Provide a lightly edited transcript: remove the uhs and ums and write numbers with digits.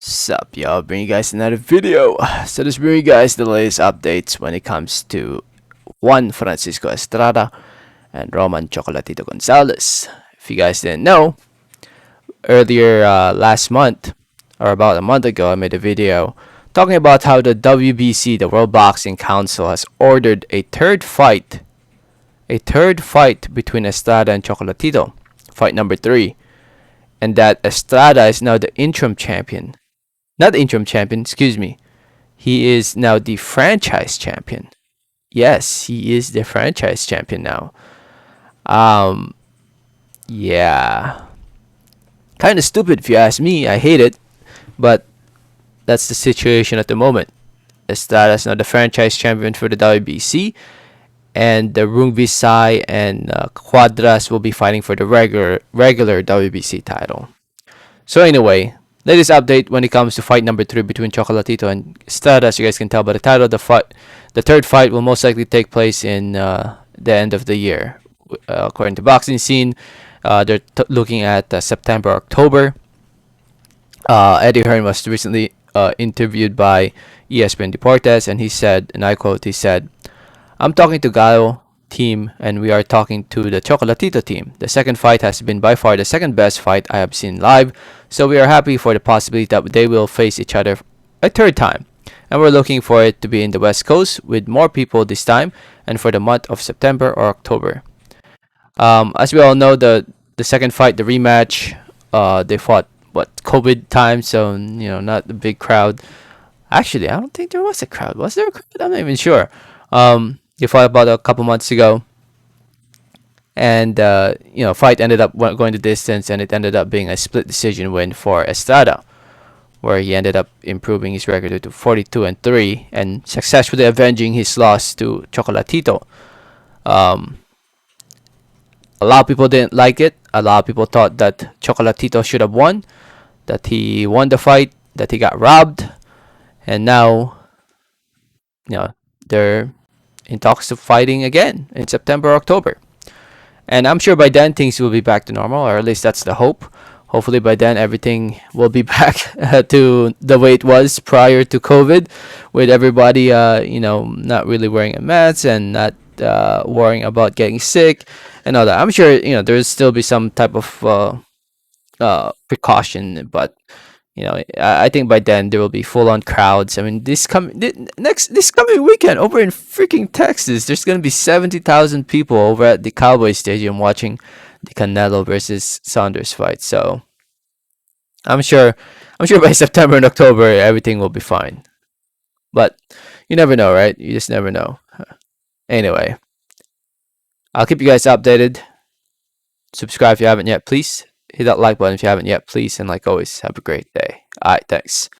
Sup, y'all? Bring you guys another video. So just bring you guys the latest updates when it comes to Juan Francisco Estrada and Roman Chocolatito Gonzalez. If you guys didn't know, earlier last month or about a month ago, I made a video talking about how the WBC, the World Boxing Council, has ordered a third fight between Estrada and Chocolatito, fight number 3, and that Estrada is now the interim champion. Not the interim champion, excuse me. He is now the franchise champion. Yes, he is the franchise champion now. Um, yeah. Kind of stupid if you ask me. I hate it, but that's the situation at the moment. Estrada is now the franchise champion for the WBC, and the Rung Visay and Quadras will be fighting for the regular WBC title. So anyway, latest update when it comes to fight number 3 between Chocolatito and Estrada. As you guys can tell by the title, the third fight will most likely take place in the end of the year. According to Boxing Scene, they're looking at September, October. Eddie Hearn was recently interviewed by ESPN Deportes, and he said, and I quote, he said, "I'm talking to Gallo team, and we are talking to the Chocolatito team. The second fight has been by far the second best fight I have seen live, so we are happy for the possibility that they will face each other a third time. And we're looking for it to be in the West Coast with more people this time, and for the month of September or October." As we all know, the second fight, the rematch, they fought COVID time, so not a big crowd. Actually, I don't think there was a crowd. Was there a crowd? I'm not even sure. They fought about a couple months ago, and fight ended up going the distance, and it ended up being a split decision win for Estrada, where he ended up improving his record to 42-3 and successfully avenging his loss to Chocolatito. A lot of people didn't like it. A lot of people thought that Chocolatito should have won, that he won the fight, that he got robbed, and now, they're in talks of fighting again in September, October. And I'm sure by then things will be back to normal, or at least that's the hope. Hopefully by then everything will be back to the way it was prior to COVID, with everybody, not really wearing a mask and not worrying about getting sick and all that. I'm sure there'll still be some type of precaution, but I think by then there will be full-on crowds. I mean, this coming weekend over in freaking Texas, there's gonna be 70,000 people over at the Cowboy Stadium watching the Canelo versus Saunders fight. So I'm sure by September and October everything will be fine. But you never know, right? You just never know. Anyway, I'll keep you guys updated. Subscribe if you haven't yet, please. Hit that like button if you haven't yet, please. And like always, have a great day. Alright, thanks.